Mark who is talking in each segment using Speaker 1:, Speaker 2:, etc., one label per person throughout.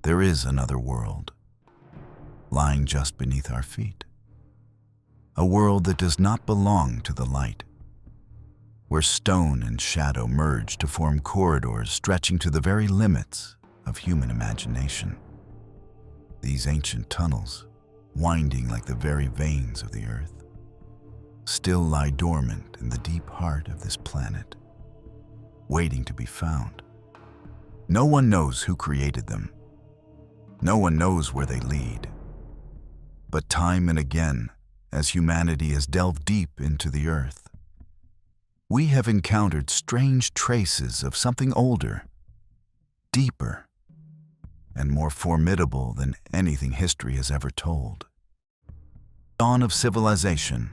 Speaker 1: there is another world, lying just beneath our feet. A world that does not belong to the light, where stone and shadow merge to form corridors stretching to the very limits of human imagination. These ancient tunnels, winding like the very veins of the earth, still lie dormant in the deep heart of this planet, waiting to be found. No one knows who created them. No one knows where they lead. But time and again, as humanity has delved deep into the earth, we have encountered strange traces of something older, deeper, and more formidable than anything history has ever told. Dawn of civilization,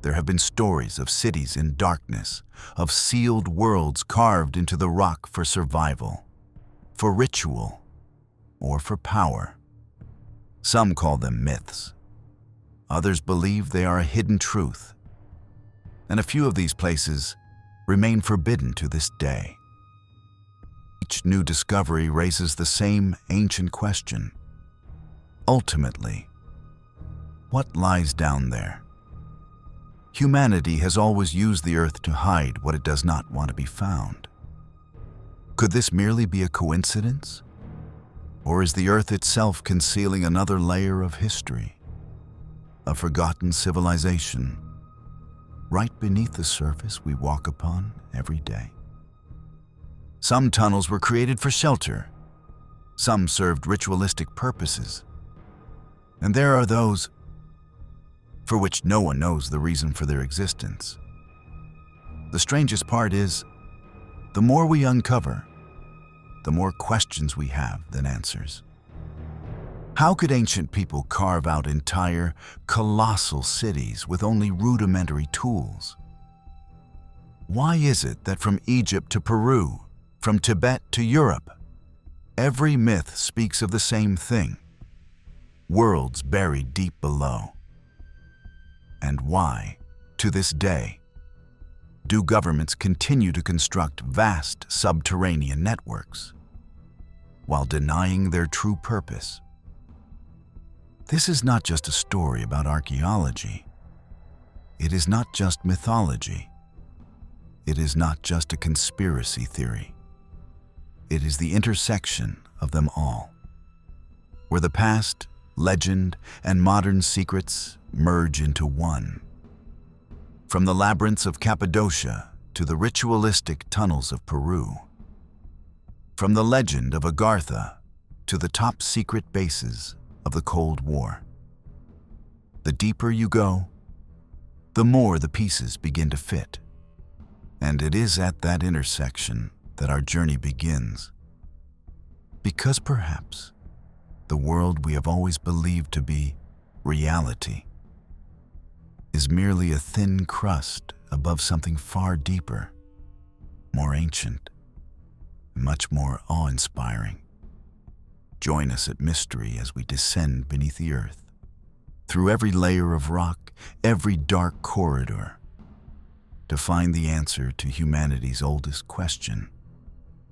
Speaker 1: there have been stories of cities in darkness, of sealed worlds carved into the rock for survival, for ritual, or for power. Some call them myths. Others believe they are a hidden truth. And a few of these places remain forbidden to this day. Each new discovery raises the same ancient question. Ultimately, what lies down there? Humanity has always used the earth to hide what it does not want to be found. Could this merely be a coincidence? Or is the earth itself concealing another layer of history? A forgotten civilization, right beneath the surface we walk upon every day. Some tunnels were created for shelter. Some served ritualistic purposes. And there are those for which no one knows the reason for their existence. The strangest part is, the more we uncover, the more questions we have than answers. How could ancient people carve out entire, colossal cities with only rudimentary tools? Why is it that from Egypt to Peru, from Tibet to Europe, every myth speaks of the same thing: worlds buried deep below? And why, to this day, do governments continue to construct vast subterranean networks while denying their true purpose? This is not just a story about archaeology. It is not just mythology. It is not just a conspiracy theory. It is the intersection of them all, where the past, legend, and modern secrets merge into one. From the labyrinths of Cappadocia to the ritualistic tunnels of Peru. From the legend of Agartha to the top-secret bases of the Cold War. The deeper you go, the more the pieces begin to fit. And it is at that intersection that our journey begins. Because perhaps the world we have always believed to be reality is merely a thin crust above something far deeper, more ancient, and much more awe-inspiring. Join us at mystery as we descend beneath the earth, through every layer of rock, every dark corridor, to find the answer to humanity's oldest question: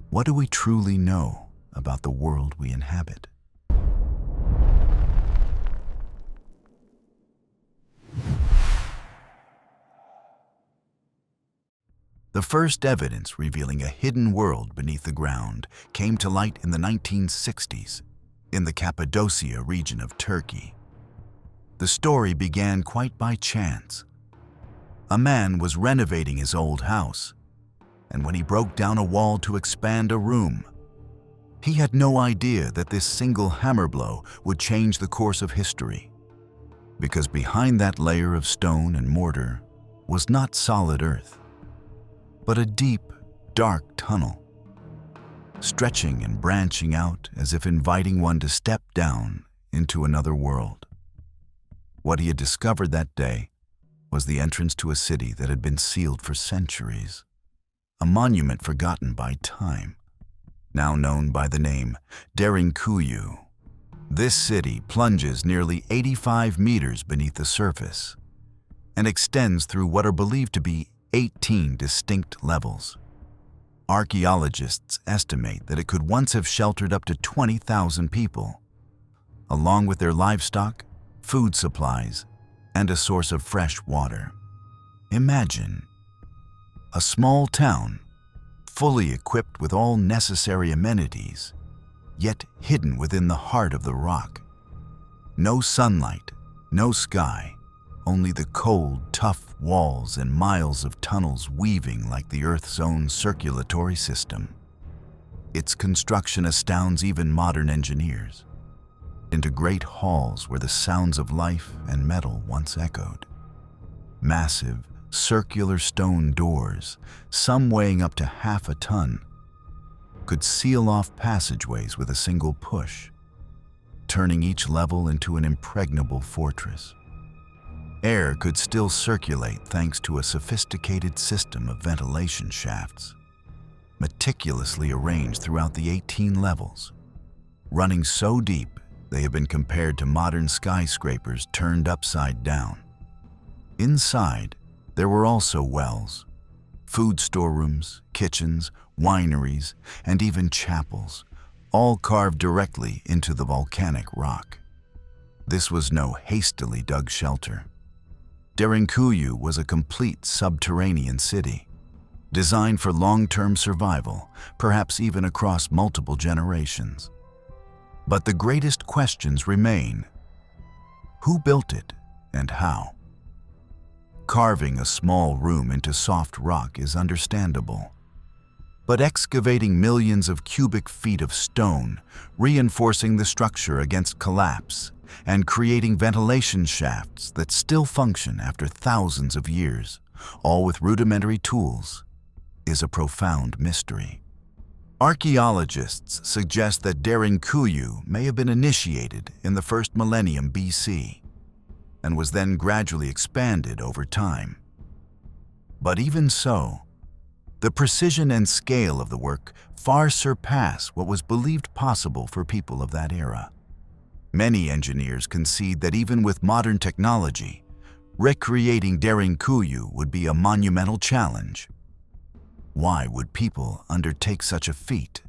Speaker 1: what do we truly know about the world we inhabit? The first evidence revealing a hidden world beneath the ground came to light in the 1960s in the Cappadocia region of Turkey. The story began quite by chance. A man was renovating his old house, and when he broke down a wall to expand a room, he had no idea that this single hammer blow would change the course of history. Because behind that layer of stone and mortar was not solid earth, but a deep, dark tunnel, stretching and branching out as if inviting one to step down into another world. What he had discovered that day was the entrance to a city that had been sealed for centuries, a monument forgotten by time, now known by the name Derinkuyu. This city plunges nearly 85 meters beneath the surface and extends through what are believed to be 18 distinct levels. Archaeologists estimate that it could once have sheltered up to 20,000 people, along with their livestock, food supplies, and a source of fresh water. Imagine a small town, fully equipped with all necessary amenities, yet hidden within the heart of the rock. No sunlight, no sky, only the cold, tough walls and miles of tunnels weaving like the Earth's own circulatory system. Its construction astounds even modern engineers. Into great halls where the sounds of life and metal once echoed. Massive, circular stone doors, some weighing up to half a ton, could seal off passageways with a single push, turning each level into an impregnable fortress. Air could still circulate thanks to a sophisticated system of ventilation shafts, meticulously arranged throughout the 18 levels. Running so deep, they have been compared to modern skyscrapers turned upside down. Inside, there were also wells, food storerooms, kitchens, wineries, and even chapels, all carved directly into the volcanic rock. This was no hastily dug shelter. Derinkuyu was a complete subterranean city, designed for long-term survival, perhaps even across multiple generations. But the greatest questions remain: who built it and how? Carving a small room into soft rock is understandable, but excavating millions of cubic feet of stone, reinforcing the structure against collapse, and creating ventilation shafts that still function after thousands of years, all with rudimentary tools, is a profound mystery. Archaeologists suggest that Derinkuyu may have been initiated in the first millennium BC and was then gradually expanded over time. But even so, the precision and scale of the work far surpass what was believed possible for people of that era. Many engineers concede that even with modern technology, recreating Derinkuyu would be a monumental challenge. Why would people undertake such a feat?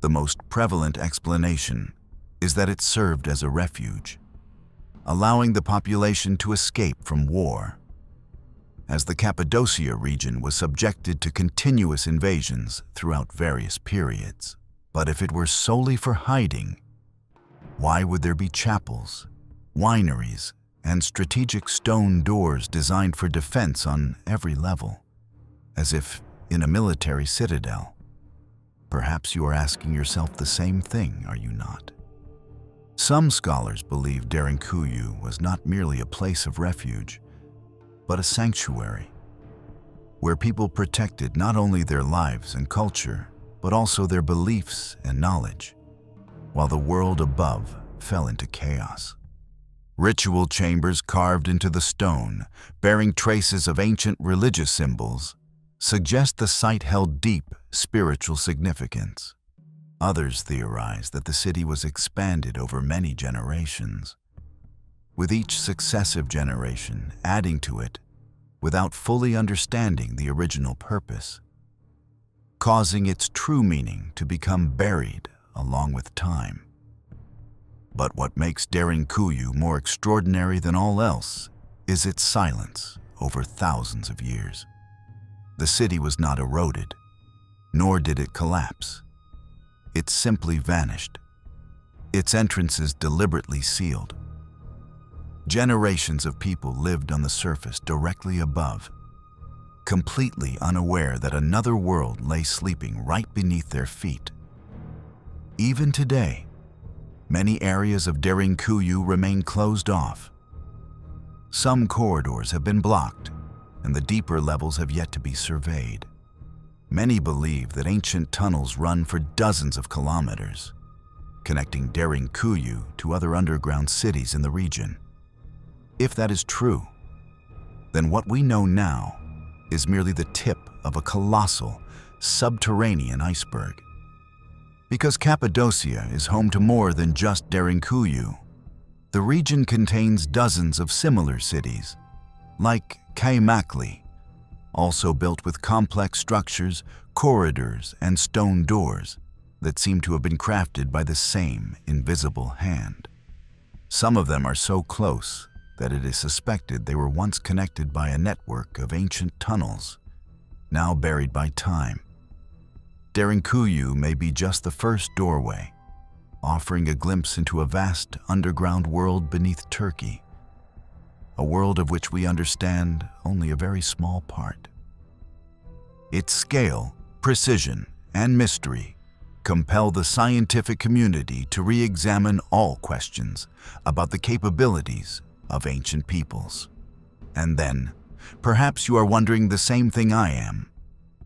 Speaker 1: The most prevalent explanation is that it served as a refuge, allowing the population to escape from war. As the Cappadocia region was subjected to continuous invasions throughout various periods. But if it were solely for hiding, why would there be chapels, wineries, and strategic stone doors designed for defense on every level, as if in a military citadel? Perhaps you are asking yourself the same thing, are you not? Some scholars believe Derinkuyu was not merely a place of refuge, but a sanctuary, where people protected not only their lives and culture, but also their beliefs and knowledge, while the world above fell into chaos. Ritual chambers carved into the stone, bearing traces of ancient religious symbols, suggest the site held deep spiritual significance. Others theorize that the city was expanded over many generations, with each successive generation adding to it without fully understanding the original purpose, causing its true meaning to become buried along with time. But what makes Derinkuyu more extraordinary than all else is its silence over thousands of years. The city was not eroded, nor did it collapse. It simply vanished, its entrances deliberately sealed. Generations of people lived on the surface directly above, completely unaware that another world lay sleeping right beneath their feet. Even today, many areas of Derinkuyu remain closed off. Some corridors have been blocked, and the deeper levels have yet to be surveyed. Many believe that ancient tunnels run for dozens of kilometers, connecting Derinkuyu to other underground cities in the region. If that is true, then what we know now is merely the tip of a colossal, subterranean iceberg. Because Cappadocia is home to more than just Derinkuyu, the region contains dozens of similar cities, like Kaimakli, also built with complex structures, corridors, and stone doors that seem to have been crafted by the same invisible hand. Some of them are so close that it is suspected they were once connected by a network of ancient tunnels, now buried by time. Derinkuyu may be just the first doorway, offering a glimpse into a vast underground world beneath Turkey, a world of which we understand only a very small part. Its scale, precision, and mystery compel the scientific community to re-examine all questions about the capabilities of ancient peoples. And then, perhaps you are wondering the same thing I am.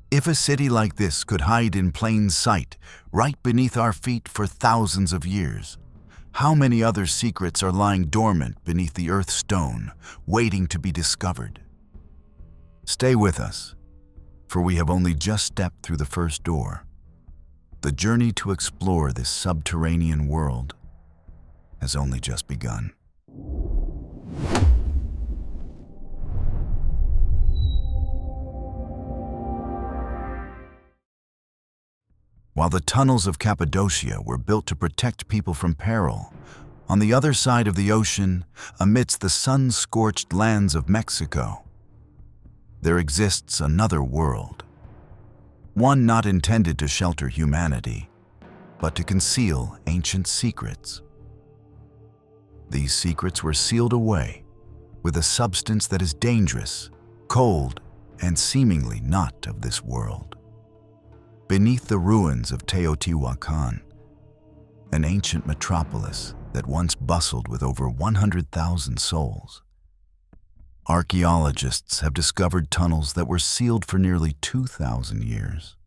Speaker 1: If a city like this could hide in plain sight, right beneath our feet for thousands of years, how many other secrets are lying dormant beneath the earth's stone, waiting to be discovered? Stay with us, for we have only just stepped through the first door. The journey to explore this subterranean world has only just begun. While the tunnels of Cappadocia were built to protect people from peril, on the other side of the ocean, amidst the sun-scorched lands of Mexico, there exists another world. One not intended to shelter humanity, but to conceal ancient secrets. These secrets were sealed away with a substance that is dangerous, cold, and seemingly not of this world. Beneath the ruins of Teotihuacan, an ancient metropolis that once bustled with over 100,000 souls, archaeologists have discovered tunnels that were sealed for nearly 2,000 years.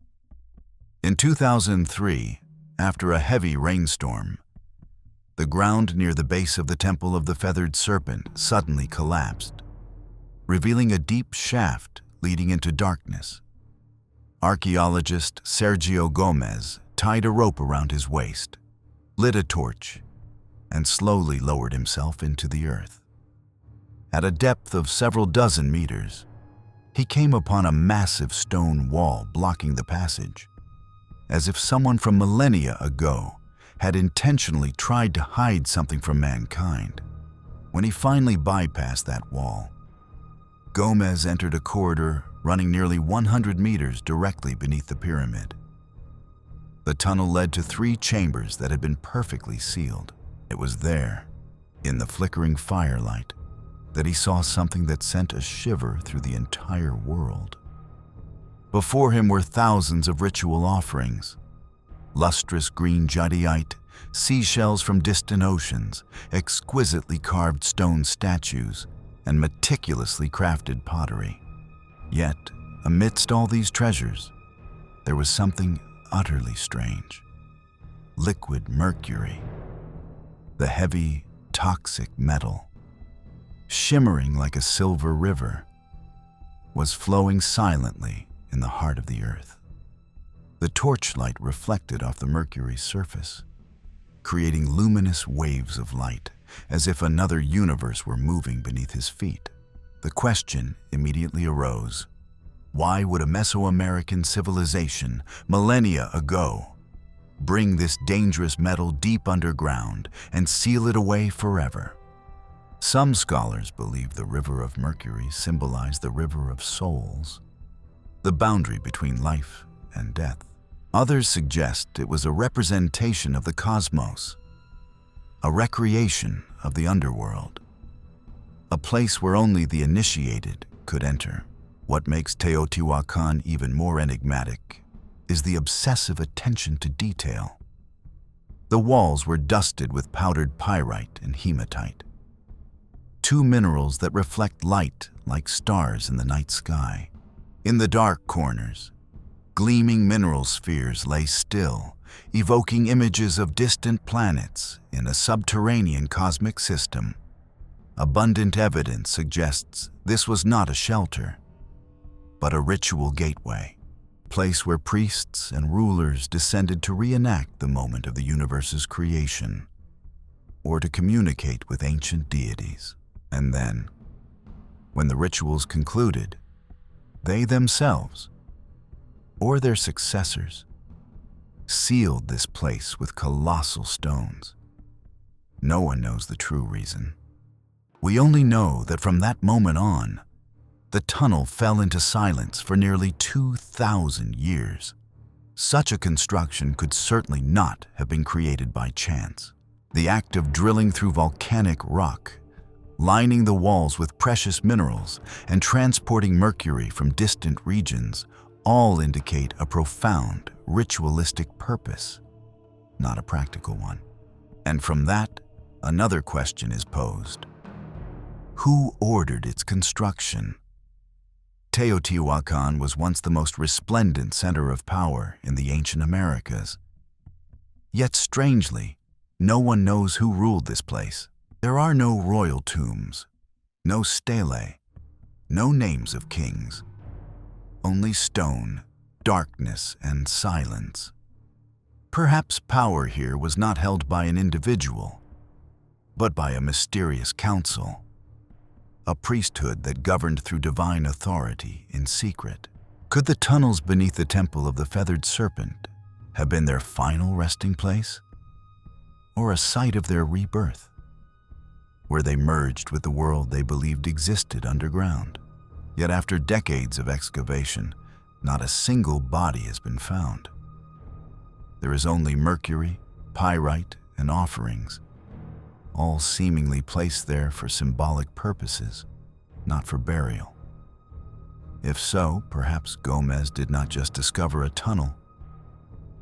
Speaker 1: In 2003, after a heavy rainstorm, the ground near the base of the Temple of the Feathered Serpent suddenly collapsed, revealing a deep shaft leading into darkness. Archaeologist Sergio Gomez tied a rope around his waist, lit a torch, and slowly lowered himself into the earth. At a depth of several dozen meters, he came upon a massive stone wall blocking the passage, as if someone from millennia ago had intentionally tried to hide something from mankind. When he finally bypassed that wall, Gomez entered a corridor running nearly 100 meters directly beneath the pyramid. The tunnel led to 3 chambers that had been perfectly sealed. It was there, in the flickering firelight, that he saw something that sent a shiver through the entire world. Before him were thousands of ritual offerings, lustrous green jadeite, seashells from distant oceans, exquisitely carved stone statues, and meticulously crafted pottery. Yet, amidst all these treasures, there was something utterly strange. Liquid mercury, the heavy, toxic metal, shimmering like a silver river, was flowing silently in the heart of the earth. The torchlight reflected off the mercury's surface, creating luminous waves of light, as if another universe were moving beneath his feet. The question immediately arose: why would a Mesoamerican civilization, millennia ago, bring this dangerous metal deep underground and seal it away forever? Some scholars believe the river of mercury symbolized the river of souls, the boundary between life and death. Others suggest it was a representation of the cosmos, a recreation of the underworld, a place where only the initiated could enter. What makes Teotihuacan even more enigmatic is the obsessive attention to detail. The walls were dusted with powdered pyrite and hematite, 2 minerals that reflect light like stars in the night sky. In the dark corners, gleaming mineral spheres lay still, evoking images of distant planets in a subterranean cosmic system. Abundant evidence suggests this was not a shelter, but a ritual gateway, a place where priests and rulers descended to reenact the moment of the universe's creation, or to communicate with ancient deities. And then, when the rituals concluded, they themselves or their successors, sealed this place with colossal stones. No one knows the true reason. We only know that from that moment on, the tunnel fell into silence for nearly 2,000 years. Such a construction could certainly not have been created by chance. The act of drilling through volcanic rock, lining the walls with precious minerals, and transporting mercury from distant regions all indicate a profound ritualistic purpose, not a practical one. And from that, another question is posed. Who ordered its construction? Teotihuacan was once the most resplendent center of power in the ancient Americas. Yet strangely, no one knows who ruled this place. There are no royal tombs, no stelae, no names of kings. Only stone, darkness, and silence. Perhaps power here was not held by an individual, but by a mysterious council, a priesthood that governed through divine authority in secret. Could the tunnels beneath the Temple of the Feathered Serpent have been their final resting place, or a site of their rebirth, where they merged with the world they believed existed underground? Yet after decades of excavation, not a single body has been found. There is only mercury, pyrite, and offerings, all seemingly placed there for symbolic purposes, not for burial. If so, perhaps Gomez did not just discover a tunnel,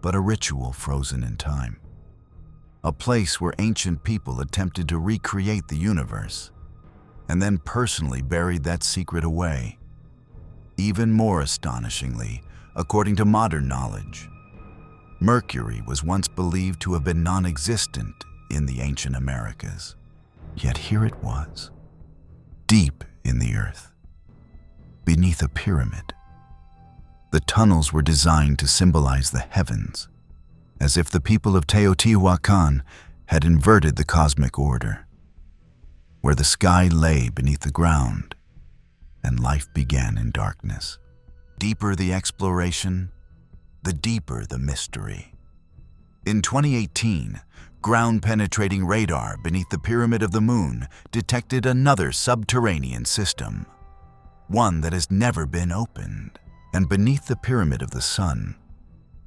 Speaker 1: but a ritual frozen in time. A place where ancient people attempted to recreate the universe, and then personally buried that secret away. Even more astonishingly, according to modern knowledge, mercury was once believed to have been non-existent in the ancient Americas. Yet here it was, deep in the earth, beneath a pyramid. The tunnels were designed to symbolize the heavens, as if the people of Teotihuacan had inverted the cosmic order, where the sky lay beneath the ground and life began in darkness. Deeper the exploration, the deeper the mystery. In 2018, ground-penetrating radar beneath the Pyramid of the Moon detected another subterranean system, one that has never been opened. And beneath the Pyramid of the Sun,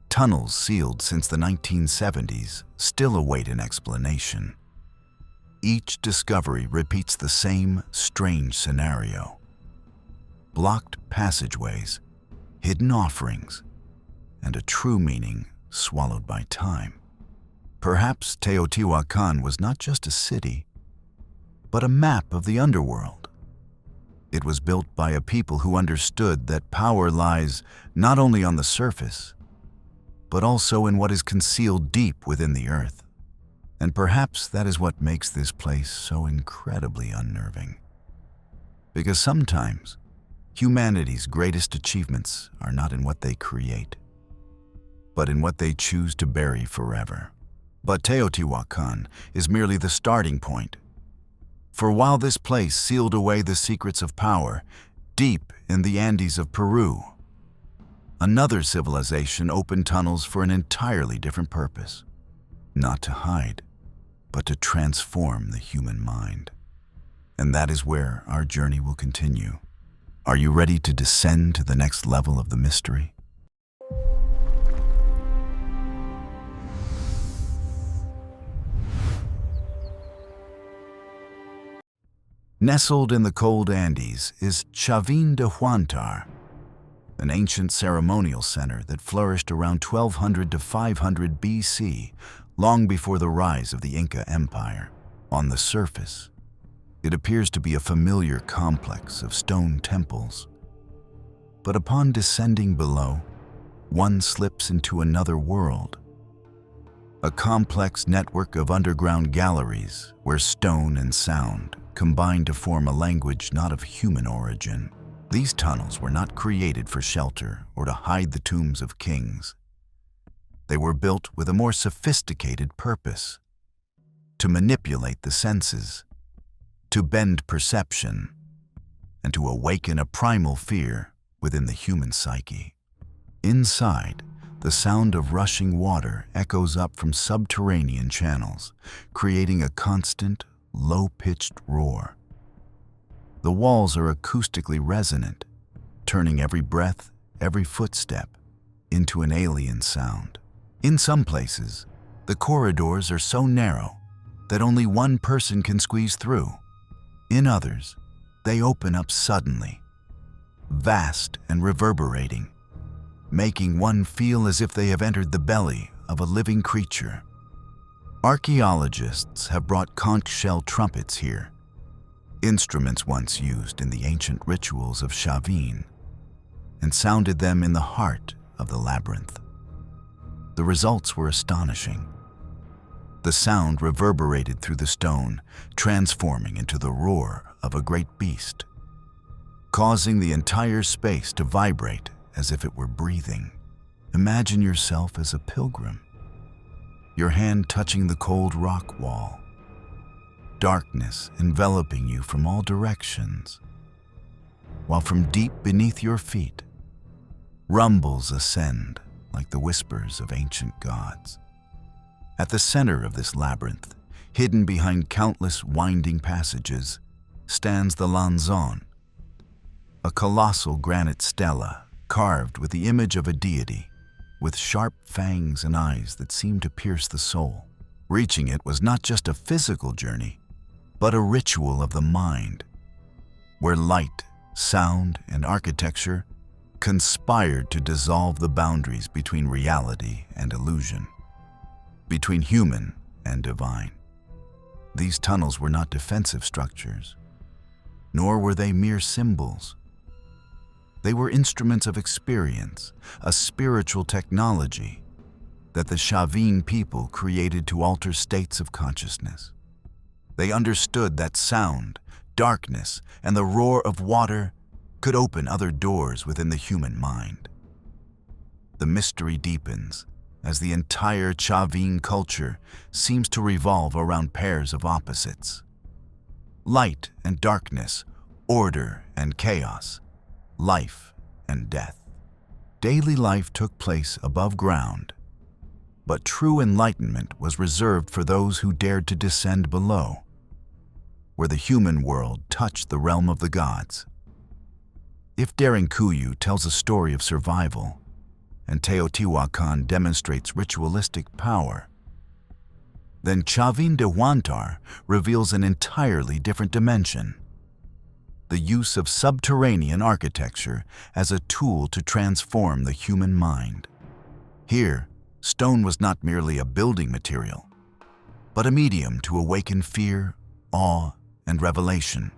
Speaker 1: tunnels sealed since the 1970s still await an explanation. Each discovery repeats the same strange scenario. Blocked passageways, hidden offerings, and a true meaning swallowed by time. Perhaps Teotihuacan was not just a city, but a map of the underworld. It was built by a people who understood that power lies not only on the surface, but also in what is concealed deep within the earth. And perhaps that is what makes this place so incredibly unnerving. Because sometimes, humanity's greatest achievements are not in what they create, but in what they choose to bury forever. But Teotihuacan is merely the starting point. For while this place sealed away the secrets of power deep in the Andes of Peru, another civilization opened tunnels for an entirely different purpose. Not to hide, but to transform the human mind. And that is where our journey will continue. Are you ready to descend to the next level of the mystery? Nestled in the cold Andes is Chavín de Huántar, an ancient ceremonial center that flourished around 1200 to 500 BC, long before the rise of the Inca Empire. On the surface, it appears to be a familiar complex of stone temples. But upon descending below, one slips into another world. A complex network of underground galleries where stone and sound combine to form a language not of human origin. These tunnels were not created for shelter or to hide the tombs of kings. They were built with a more sophisticated purpose: to manipulate the senses, to bend perception, and to awaken a primal fear within the human psyche. Inside, the sound of rushing water echoes up from subterranean channels, creating a constant, low-pitched roar. The walls are acoustically resonant, turning every breath, every footstep, into an alien sound. In some places, the corridors are so narrow that only one person can squeeze through. In others, they open up suddenly, vast and reverberating, making one feel as if they have entered the belly of a living creature. Archaeologists have brought conch shell trumpets here, instruments once used in the ancient rituals of Chavín, and sounded them in the heart of the labyrinth. The results were astonishing. The sound reverberated through the stone, transforming into the roar of a great beast, causing the entire space to vibrate as if it were breathing. Imagine yourself as a pilgrim, your hand touching the cold rock wall, darkness enveloping you from all directions, while from deep beneath your feet, rumbles ascend like the whispers of ancient gods. At the center of this labyrinth, hidden behind countless winding passages, stands the Lanzón, a colossal granite stela carved with the image of a deity, with sharp fangs and eyes that seem to pierce the soul. Reaching it was not just a physical journey, but a ritual of the mind, where light, sound, and architecture conspired to dissolve the boundaries between reality and illusion, between human and divine. These tunnels were not defensive structures, nor were they mere symbols. They were instruments of experience, a spiritual technology that the Chavín people created to alter states of consciousness. They understood that sound, darkness, and the roar of water could open other doors within the human mind. The mystery deepens as the entire Chavín culture seems to revolve around pairs of opposites: light and darkness, order and chaos, life and death. Daily life took place above ground, but true enlightenment was reserved for those who dared to descend below, where the human world touched the realm of the gods. If Derinkuyu tells a story of survival, and Teotihuacan demonstrates ritualistic power, then Chavín de Huántar reveals an entirely different dimension: the use of subterranean architecture as a tool to transform the human mind. Here, stone was not merely a building material, but a medium to awaken fear, awe, and revelation.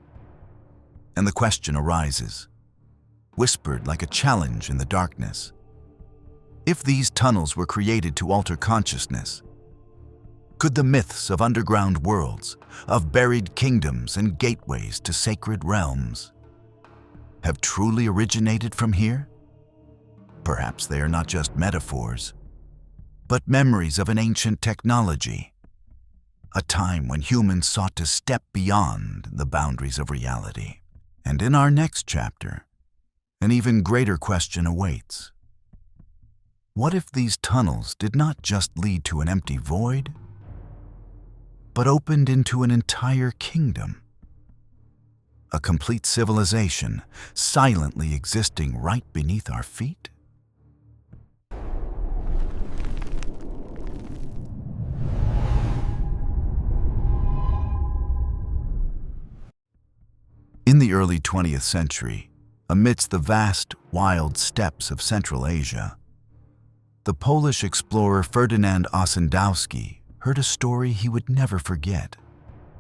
Speaker 1: And the question arises, whispered like a challenge in the darkness: if these tunnels were created to alter consciousness, could the myths of underground worlds, of buried kingdoms and gateways to sacred realms, have truly originated from here? Perhaps they are not just metaphors, but memories of an ancient technology, a time when humans sought to step beyond the boundaries of reality. And in our next chapter, an even greater question awaits. What if these tunnels did not just lead to an empty void, but opened into an entire kingdom? A complete civilization silently existing right beneath our feet? In the early 20th century, amidst the vast, wild steppes of Central Asia, the Polish explorer Ferdynand Ossendowski heard a story he would never forget.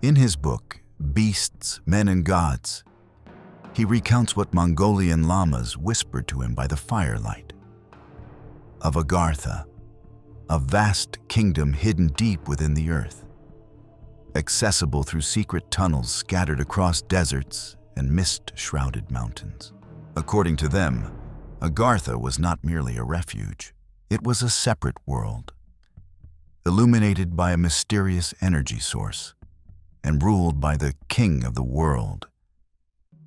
Speaker 1: In his book, Beasts, Men and Gods, he recounts what Mongolian lamas whispered to him by the firelight. Of Agartha, a vast kingdom hidden deep within the earth, accessible through secret tunnels scattered across deserts and mist-shrouded mountains. According to them, Agartha was not merely a refuge. It was a separate world, illuminated by a mysterious energy source and ruled by the king of the world,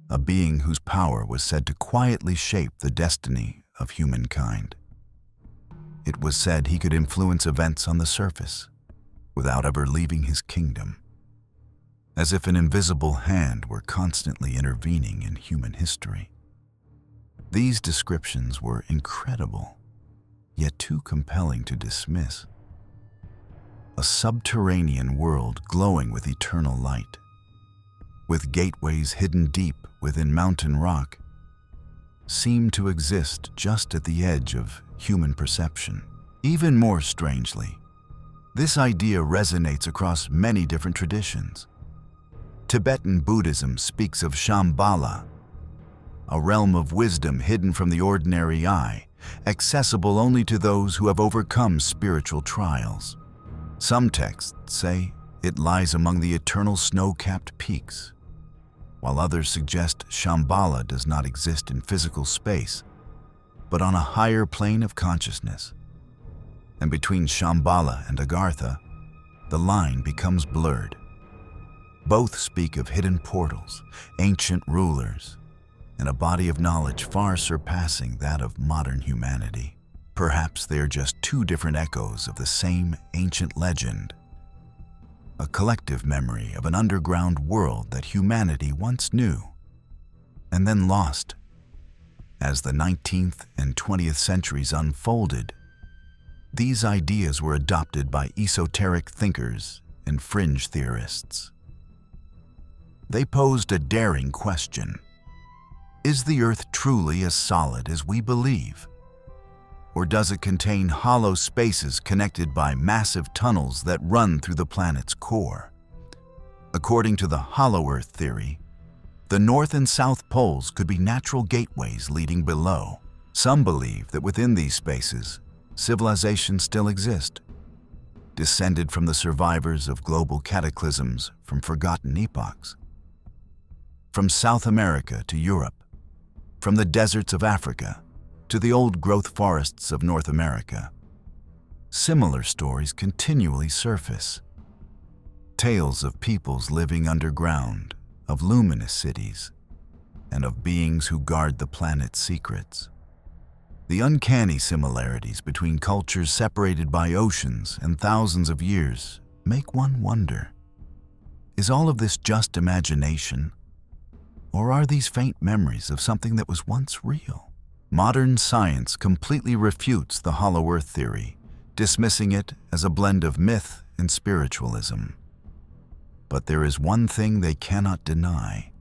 Speaker 1: a being whose power was said to quietly shape the destiny of humankind. It was said he could influence events on the surface without ever leaving his kingdom, as if an invisible hand were constantly intervening in human history. These descriptions were incredible, yet too compelling to dismiss. A subterranean world glowing with eternal light, with gateways hidden deep within mountain rock, seemed to exist just at the edge of human perception. Even more strangely, this idea resonates across many different traditions. Tibetan Buddhism speaks of Shambala, a realm of wisdom hidden from the ordinary eye, accessible only to those who have overcome spiritual trials. Some texts say it lies among the eternal snow-capped peaks, while others suggest Shambhala does not exist in physical space, but on a higher plane of consciousness. And between Shambhala and Agartha, the line becomes blurred. Both speak of hidden portals, ancient rulers, and a body of knowledge far surpassing that of modern humanity. Perhaps they are just two different echoes of the same ancient legend, a collective memory of an underground world that humanity once knew and then lost. As the 19th and 20th centuries unfolded, these ideas were adopted by esoteric thinkers and fringe theorists. They posed a daring question: is the Earth truly as solid as we believe? Or does it contain hollow spaces connected by massive tunnels that run through the planet's core? According to the Hollow Earth theory, the North and South poles could be natural gateways leading below. Some believe that within these spaces, civilizations still exist, descended from the survivors of global cataclysms from forgotten epochs. From South America to Europe, from the deserts of Africa to the old-growth forests of North America, similar stories continually surface. Tales of peoples living underground, of luminous cities, and of beings who guard the planet's secrets. The uncanny similarities between cultures separated by oceans and thousands of years make one wonder, is all of this just imagination? Or are these faint memories of something that was once real? Modern science completely refutes the Hollow Earth theory, dismissing it as a blend of myth and spiritualism. But there is one thing they cannot deny.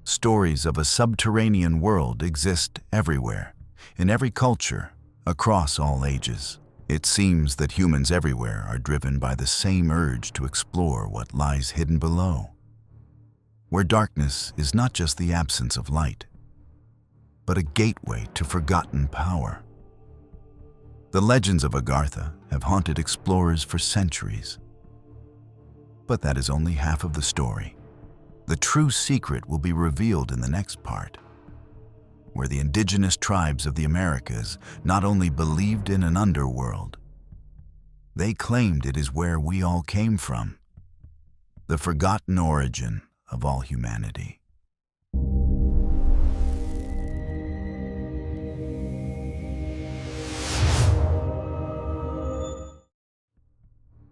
Speaker 1: Stories of a subterranean world exist everywhere, in every culture, across all ages. It seems that humans everywhere are driven by the same urge to explore what lies hidden below, where darkness is not just the absence of light, but a gateway to forgotten power. The legends of Agartha have haunted explorers for centuries. But that is only half of the story. The true secret will be revealed in the next part, where the indigenous tribes of the Americas not only believed in an underworld, they claimed it is where we all came from, the forgotten origin of all humanity.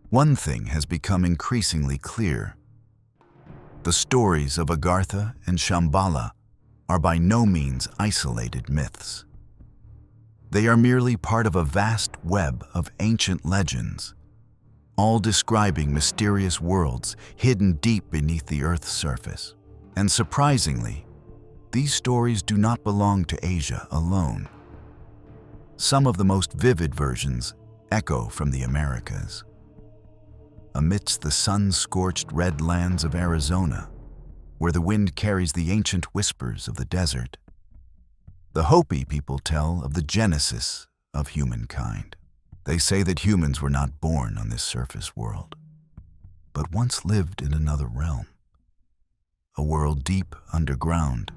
Speaker 1: One thing has become increasingly clear. The stories of Agartha and Shambala are by no means isolated myths. They are merely part of a vast web of ancient legends, all describing mysterious worlds hidden deep beneath the Earth's surface. And surprisingly, these stories do not belong to Asia alone. Some of the most vivid versions echo from the Americas. Amidst the sun-scorched red lands of Arizona, where the wind carries the ancient whispers of the desert, the Hopi people tell of the genesis of humankind. They say that humans were not born on this surface world, but once lived in another realm, a world deep underground,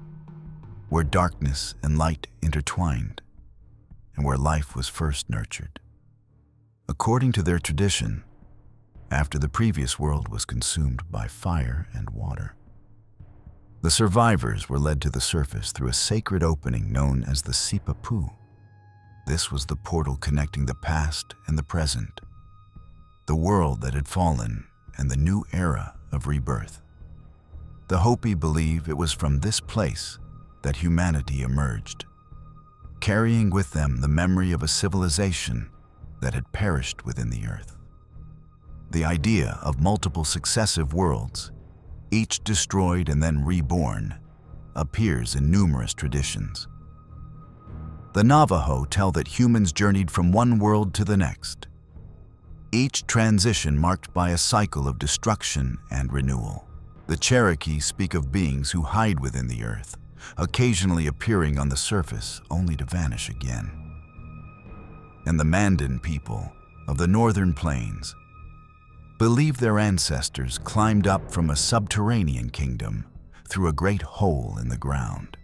Speaker 1: where darkness and light intertwined, and where life was first nurtured. According to their tradition, after the previous world was consumed by fire and water, the survivors were led to the surface through a sacred opening known as the Sipapu. This was the portal connecting the past and the present, the world that had fallen and the new era of rebirth. The Hopi believe it was from this place that humanity emerged, carrying with them the memory of a civilization that had perished within the earth. The idea of multiple successive worlds, each destroyed and then reborn, appears in numerous traditions. The Navajo tell that humans journeyed from one world to the next, each transition marked by a cycle of destruction and renewal. The Cherokee speak of beings who hide within the earth, occasionally appearing on the surface only to vanish again. And the Mandan people of the northern plains believe their ancestors climbed up from a subterranean kingdom through a great hole in the ground.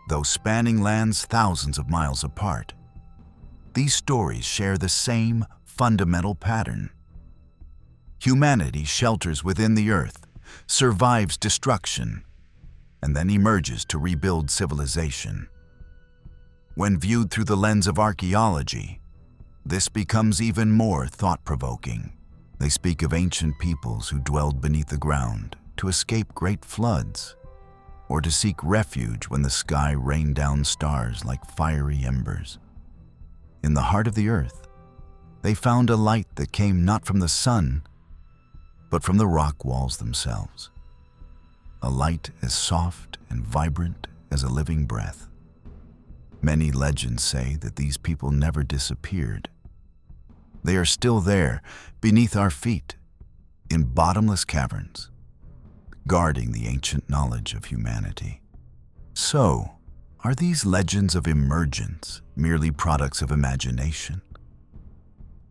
Speaker 1: Though spanning lands thousands of miles apart, these stories share the same fundamental pattern. Humanity shelters within the earth, survives destruction, and then emerges to rebuild civilization. When viewed through the lens of archaeology, this becomes even more thought-provoking. They speak of ancient peoples who dwelled beneath the ground to escape great floods, or to seek refuge when the sky rained down stars like fiery embers. In the heart of the earth, they found a light that came not from the sun, but from the rock walls themselves. A light as soft and vibrant as a living breath. Many legends say that these people never disappeared. They are still there, beneath our feet, in bottomless caverns, guarding the ancient knowledge of humanity. So, are these legends of emergence merely products of imagination?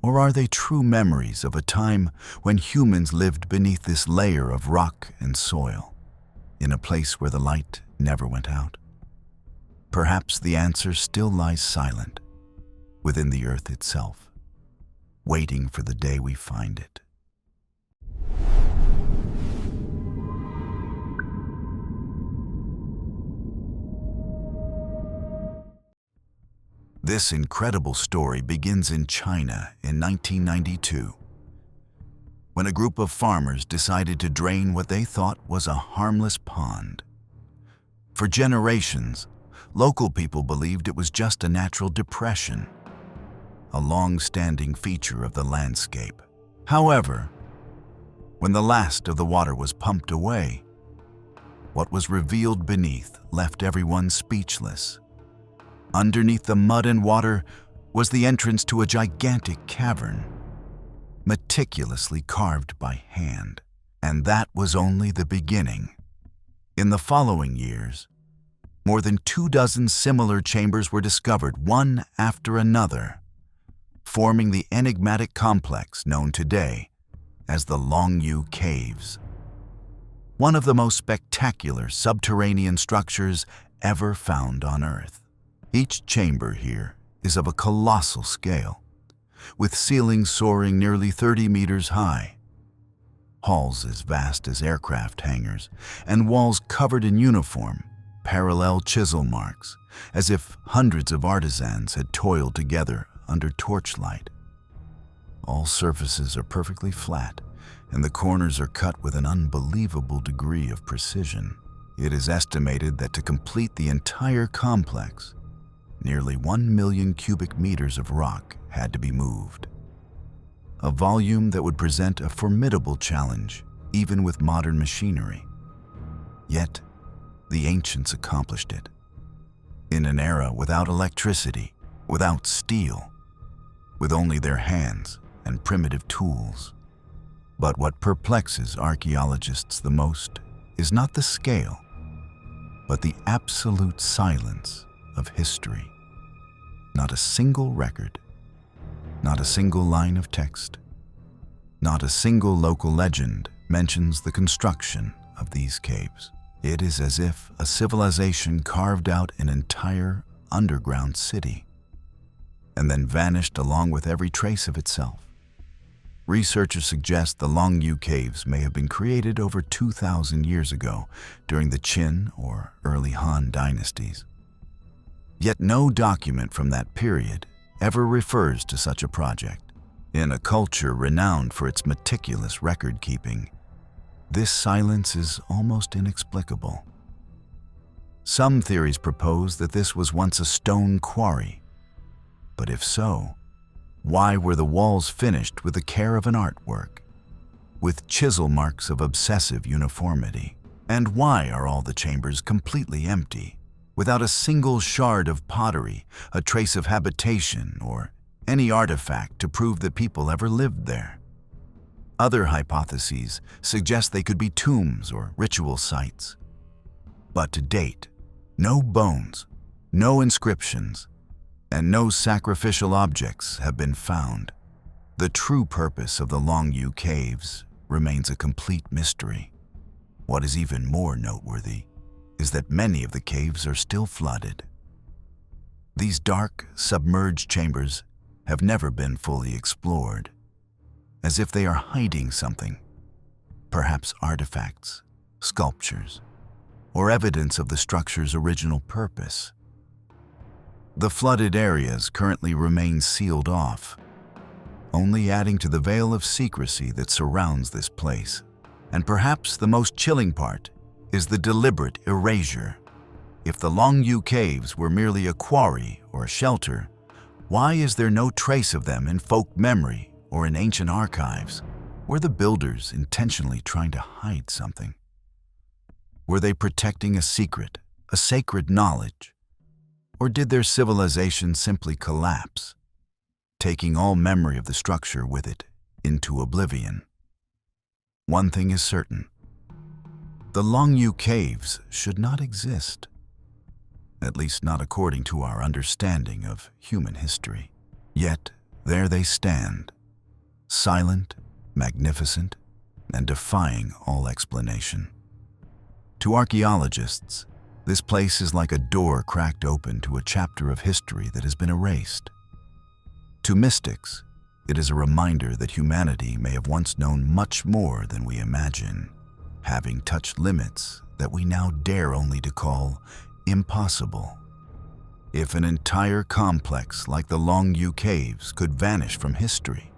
Speaker 1: Or are they true memories of a time when humans lived beneath this layer of rock and soil, in a place where the light never went out? Perhaps the answer still lies silent, within the earth itself, waiting for the day we find it. This incredible story begins in China in 1992, when a group of farmers decided to drain what they thought was a harmless pond. For generations, local people believed it was just a natural depression, a long-standing feature of the landscape. However, when the last of the water was pumped away, what was revealed beneath left everyone speechless. Underneath the mud and water was the entrance to a gigantic cavern, meticulously carved by hand. And that was only the beginning. In the following years, more than 24 similar chambers were discovered, one after another, forming the enigmatic complex known today as the Longyou Caves, one of the most spectacular subterranean structures ever found on Earth. Each chamber here is of a colossal scale, with ceilings soaring nearly 30 meters high, halls as vast as aircraft hangars, and walls covered in uniform, parallel chisel marks, as if hundreds of artisans had toiled together under torchlight. All surfaces are perfectly flat, and the corners are cut with an unbelievable degree of precision. It is estimated that to complete the entire complex, nearly 1 million cubic meters of rock had to be moved. A volume that would present a formidable challenge, even with modern machinery. Yet, the ancients accomplished it. In an era without electricity, without steel, with only their hands and primitive tools. But what perplexes archaeologists the most is not the scale, but the absolute silence of history. Not a single record, not a single line of text, not a single local legend mentions the construction of these caves. It is as if a civilization carved out an entire underground city and then vanished along with every trace of itself. Researchers suggest the Longyou Caves may have been created over 2,000 years ago during the Qin or early Han dynasties. Yet no document from that period ever refers to such a project. In a culture renowned for its meticulous record-keeping, this silence is almost inexplicable. Some theories propose that this was once a stone quarry. But if so, why were the walls finished with the care of an artwork, with chisel marks of obsessive uniformity? And why are all the chambers completely empty, without a single shard of pottery, a trace of habitation, or any artifact to prove that people ever lived there? Other hypotheses suggest they could be tombs or ritual sites. But to date, no bones, no inscriptions, and no sacrificial objects have been found. The true purpose of the Longyou Caves remains a complete mystery. What is even more noteworthy is that many of the caves are still flooded. These dark, submerged chambers have never been fully explored, as if they are hiding something, perhaps artifacts, sculptures, or evidence of the structure's original purpose. The flooded areas currently remain sealed off, only adding to the veil of secrecy that surrounds this place. And perhaps the most chilling part is the deliberate erasure. If the Longyou Caves were merely a quarry or a shelter, why is there no trace of them in folk memory or in ancient archives? Were the builders intentionally trying to hide something? Were they protecting a secret, a sacred knowledge? Or did their civilization simply collapse, taking all memory of the structure with it into oblivion? One thing is certain: the Longyou Caves should not exist, at least not according to our understanding of human history. Yet there they stand, silent, magnificent, and defying all explanation. To archaeologists, this place is like a door cracked open to a chapter of history that has been erased. To mystics, it is a reminder that humanity may have once known much more than we imagine, having touched limits that we now dare only to call impossible. If an entire complex like the Longyou Caves could vanish from history,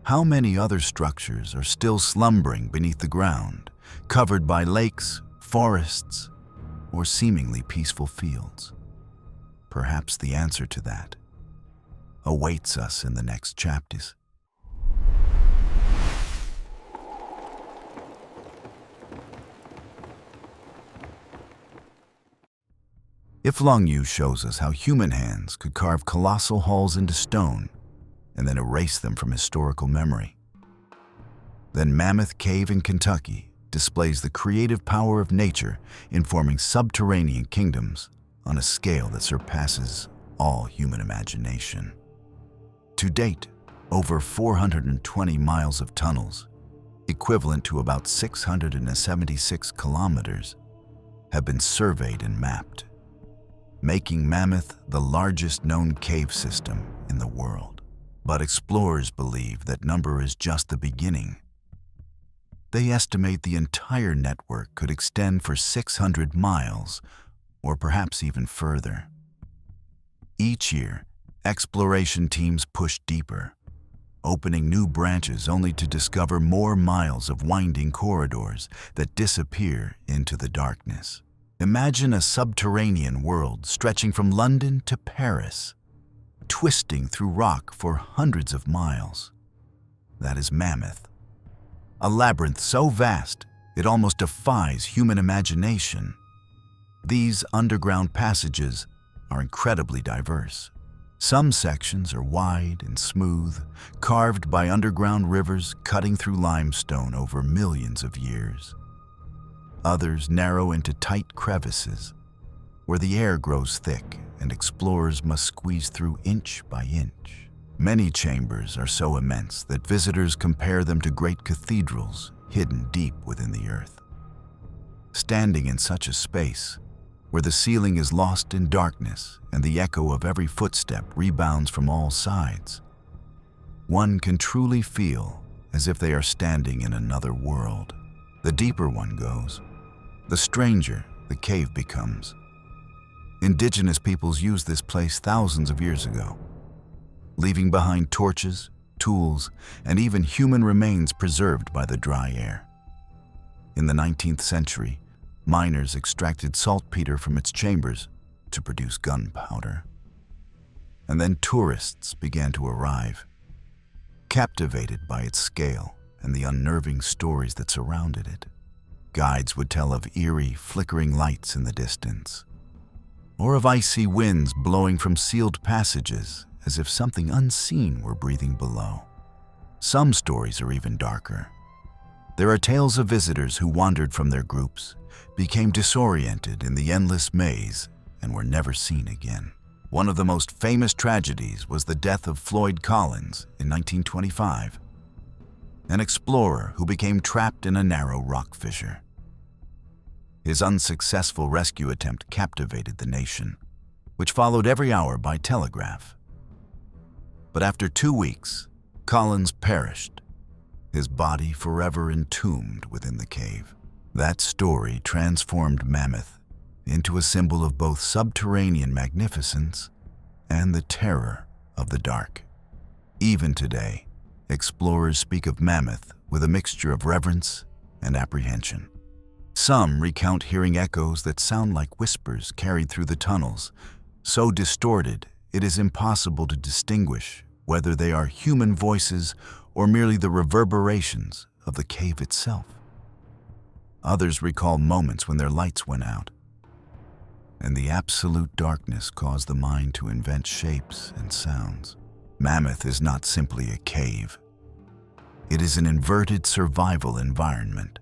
Speaker 1: how many other structures are still slumbering beneath the ground, covered by lakes, forests, or seemingly peaceful fields? Perhaps the answer to that awaits us in the next chapters. If Longyou shows us how human hands could carve colossal halls into stone and then erase them from historical memory, then Mammoth Cave in Kentucky displays the creative power of nature in forming subterranean kingdoms on a scale that surpasses all human imagination. To date, over 420 miles of tunnels, equivalent to about 676 kilometers, have been surveyed and mapped, making Mammoth the largest known cave system in the world. But explorers believe that number is just the beginning. They estimate the entire network could extend for 600 miles, or perhaps even further. Each year, exploration teams push deeper, opening new branches only to discover more miles of winding corridors that disappear into the darkness. Imagine a subterranean world stretching from London to Paris, twisting through rock for hundreds of miles. That is Mammoth, a labyrinth so vast it almost defies human imagination. These underground passages are incredibly diverse. Some sections are wide and smooth, carved by underground rivers cutting through limestone over millions of years. Others narrow into tight crevices, where the air grows thick and explorers must squeeze through inch by inch. Many chambers are so immense that visitors compare them to great cathedrals hidden deep within the earth. Standing in such a space, where the ceiling is lost in darkness and the echo of every footstep rebounds from all sides, one can truly feel as if they are standing in another world. The deeper one goes, the stranger the cave becomes. Indigenous peoples used this place thousands of years ago, leaving behind torches, tools, and even human remains preserved by the dry air. In the 19th century, miners extracted saltpeter from its chambers to produce gunpowder. And then tourists began to arrive, captivated by its scale and the unnerving stories that surrounded it. Guides would tell of eerie, flickering lights in the distance, or of icy winds blowing from sealed passages as if something unseen were breathing below. Some stories are even darker. There are tales of visitors who wandered from their groups, became disoriented in the endless maze, and were never seen again. One of the most famous tragedies was the death of Floyd Collins in 1925, an explorer who became trapped in a narrow rock fissure. His unsuccessful rescue attempt captivated the nation, which followed every hour by telegraph. But after 2 weeks, Collins perished, his body forever entombed within the cave. That story transformed Mammoth into a symbol of both subterranean magnificence and the terror of the dark. Even today, explorers speak of Mammoth with a mixture of reverence and apprehension. Some recount hearing echoes that sound like whispers carried through the tunnels, so distorted it is impossible to distinguish whether they are human voices or merely the reverberations of the cave itself. Others recall moments when their lights went out, and the absolute darkness caused the mind to invent shapes and sounds. Mammoth is not simply a cave. It is an inverted survival environment,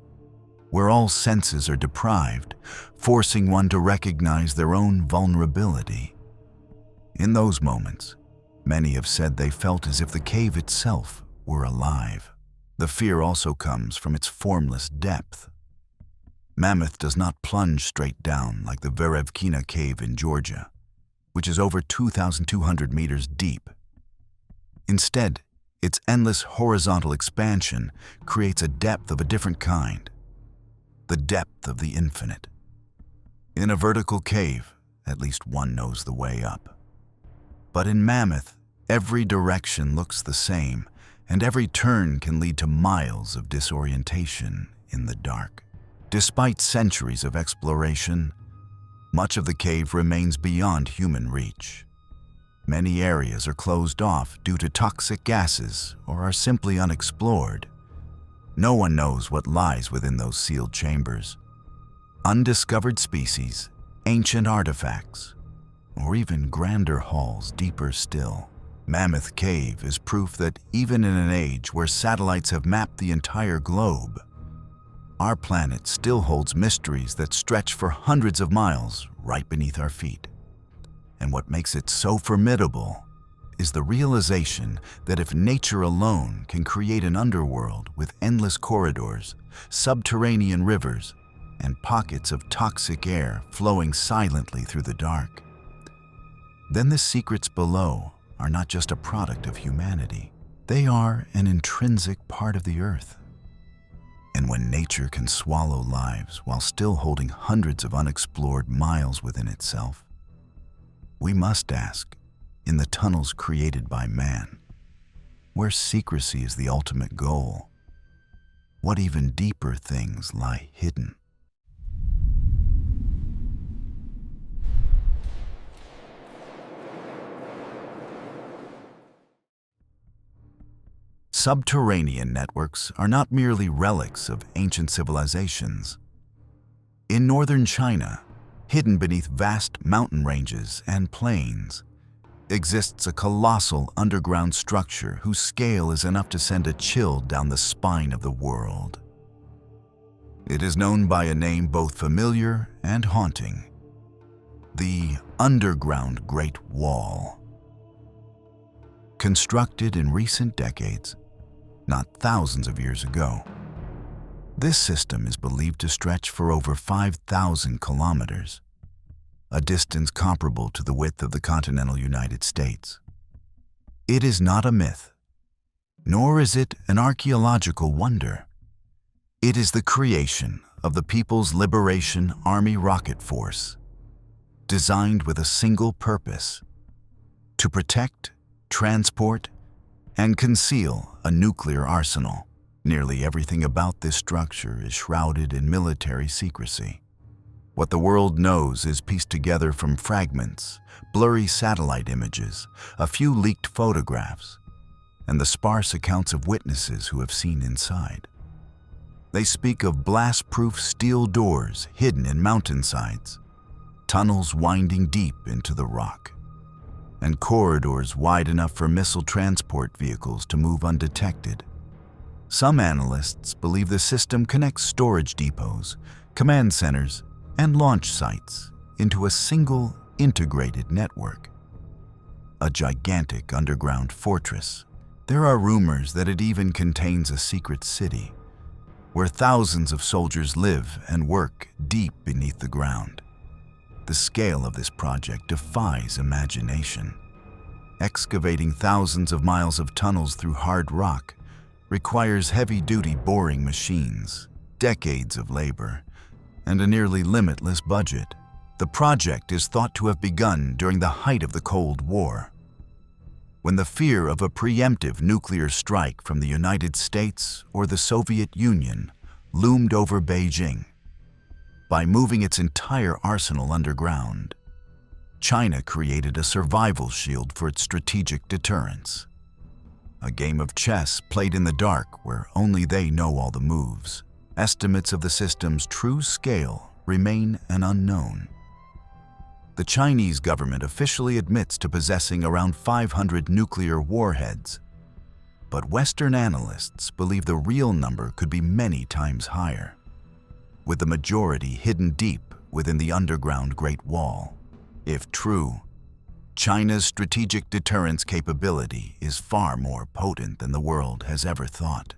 Speaker 1: where all senses are deprived, forcing one to recognize their own vulnerability. In those moments, many have said they felt as if the cave itself were alive. The fear also comes from its formless depth. Mammoth does not plunge straight down like the Verevkina cave in Georgia, which is over 2,200 meters deep. Instead, its endless horizontal expansion creates a depth of a different kind, the depth of the infinite. In a vertical cave, at least one knows the way up. But in Mammoth, every direction looks the same, and every turn can lead to miles of disorientation in the dark. Despite centuries of exploration, much of the cave remains beyond human reach. Many areas are closed off due to toxic gases or are simply unexplored. No one knows what lies within those sealed chambers. Undiscovered species, ancient artifacts, or even grander halls deeper still. Mammoth Cave is proof that even in an age where satellites have mapped the entire globe, our planet still holds mysteries that stretch for hundreds of miles right beneath our feet. And what makes it so formidable is the realization that if nature alone can create an underworld with endless corridors, subterranean rivers, and pockets of toxic air flowing silently through the dark, then the secrets below are not just a product of humanity. They are an intrinsic part of the earth. And when nature can swallow lives while still holding hundreds of unexplored miles within itself, we must ask, in the tunnels created by man, where secrecy is the ultimate goal, what even deeper things lie hidden? Subterranean networks are not merely relics of ancient civilizations. In northern China, hidden beneath vast mountain ranges and plains, exists a colossal underground structure whose scale is enough to send a chill down the spine of the world. It is known by a name both familiar and haunting: the Underground Great Wall. Constructed in recent decades, not thousands of years ago, this system is believed to stretch for over 5,000 kilometers, a distance comparable to the width of the continental United States. It is not a myth, nor is it an archaeological wonder. It is the creation of the People's Liberation Army Rocket Force, designed with a single purpose: to protect transport, and conceal a nuclear arsenal. Nearly everything about this structure is shrouded in military secrecy. What the world knows is pieced together from fragments, blurry satellite images, a few leaked photographs, and the sparse accounts of witnesses who have seen inside. They speak of blast-proof steel doors hidden in mountainsides, tunnels winding deep into the rock, and corridors wide enough for missile transport vehicles to move undetected. Some analysts believe the system connects storage depots, command centers, and launch sites into a single integrated network. A gigantic underground fortress. There are rumors that it even contains a secret city, where thousands of soldiers live and work deep beneath the ground. The scale of this project defies imagination. Excavating thousands of miles of tunnels through hard rock requires heavy-duty boring machines, decades of labor, and a nearly limitless budget. The project is thought to have begun during the height of the Cold War, when the fear of a preemptive nuclear strike from the United States or the Soviet Union loomed over Beijing. By moving its entire arsenal underground, China created a survival shield for its strategic deterrence. A game of chess played in the dark where only they know all the moves. Estimates of the system's true scale remain an unknown. The Chinese government officially admits to possessing around 500 nuclear warheads, but Western analysts believe the real number could be many times higher, with the majority hidden deep within the underground Great Wall. If true, China's strategic deterrence capability is far more potent than the world has ever thought.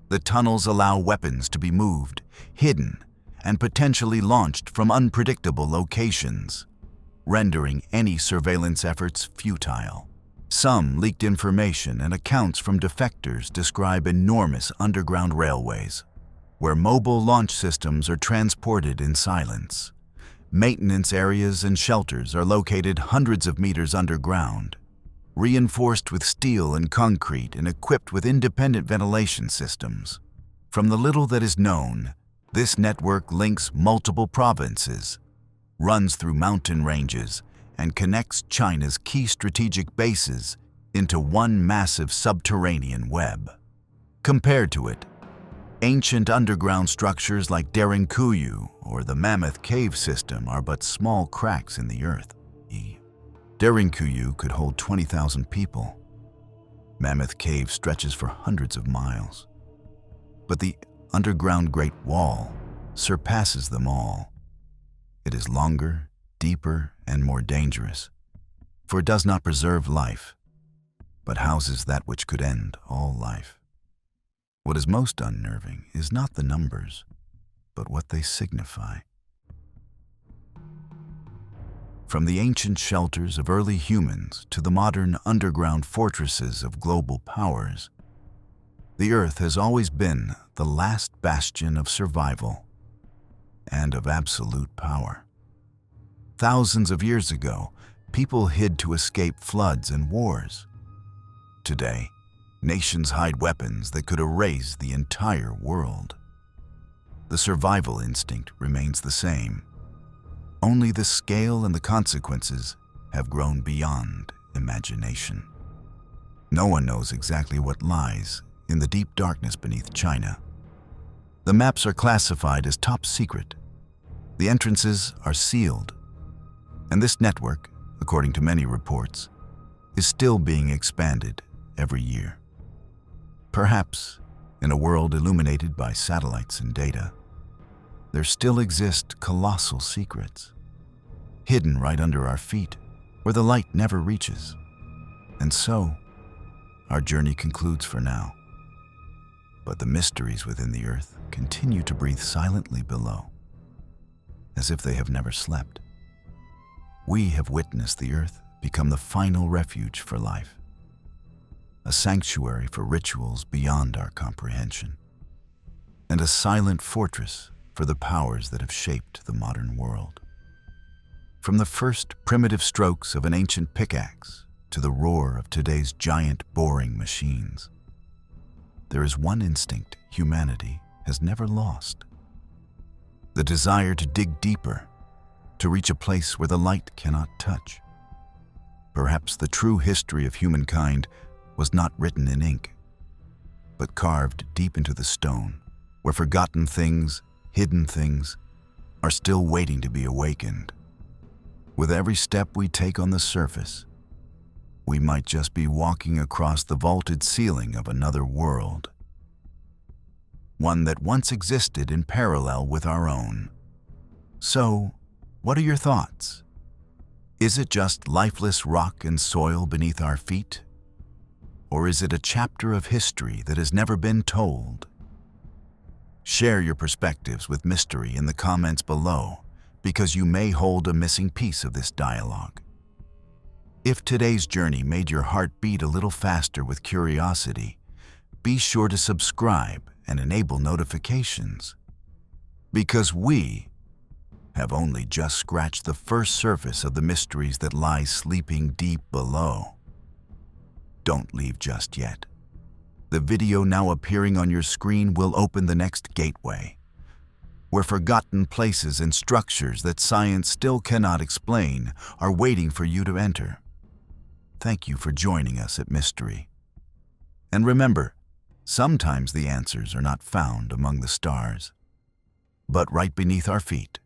Speaker 1: The tunnels allow weapons to be moved, hidden, and potentially launched from unpredictable locations, rendering any surveillance efforts futile. Some leaked information and accounts from defectors describe enormous underground railways, where mobile launch systems are transported in silence. Maintenance areas and shelters are located hundreds of meters underground, reinforced with steel and concrete and equipped with independent ventilation systems. From the little that is known, this network links multiple provinces, runs through mountain ranges, and connects China's key strategic bases into one massive subterranean web. Compared to it, ancient underground structures like Derinkuyu or the Mammoth Cave system are but small cracks in the earth. Derinkuyu could hold 20,000 people. Mammoth Cave stretches for hundreds of miles. But the underground Great Wall surpasses them all. It is longer, deeper, and more dangerous, for it does not preserve life, but houses that which could end all life. What is most unnerving is not the numbers, but what they signify. From the ancient shelters of early humans to the modern underground fortresses of global powers, the Earth has always been the last bastion of survival and of absolute power. Thousands of years ago, people hid to escape floods and wars. Today, nations hide weapons that could erase the entire world. The survival instinct remains the same. Only the scale and the consequences have grown beyond imagination. No one knows exactly what lies in the deep darkness beneath China. The maps are classified as top secret. The entrances are sealed. And this network, according to many reports, is still being expanded every year. Perhaps, in a world illuminated by satellites and data, there still exist colossal secrets, hidden right under our feet, where the light never reaches. And so, our journey concludes for now. But the mysteries within the earth continue to breathe silently below, as if they have never slept. We have witnessed the earth become the final refuge for life, a sanctuary for rituals beyond our comprehension, and a silent fortress for the powers that have shaped the modern world. From the first primitive strokes of an ancient pickaxe to the roar of today's giant boring machines. There is one instinct humanity has never lost: the desire to dig deeper, to reach a place where the light cannot touch. Perhaps the true history of humankind was not written in ink, but carved deep into the stone, where forgotten things, hidden things, are still waiting to be awakened. With every step we take on the surface, we might just be walking across the vaulted ceiling of another world, one that once existed in parallel with our own. So, what are your thoughts? Is it just lifeless rock and soil beneath our feet? Or is it a chapter of history that has never been told? Share your perspectives with Mystery in the comments below, because you may hold a missing piece of this dialogue. If today's journey made your heart beat a little faster with curiosity, be sure to subscribe and enable notifications, because we have only just scratched the first surface of the mysteries that lie sleeping deep below. Don't leave just yet. The video now appearing on your screen will open the next gateway, where forgotten places and structures that science still cannot explain are waiting for you to enter. Thank you for joining us at Mystery. And remember, sometimes the answers are not found among the stars, but right beneath our feet.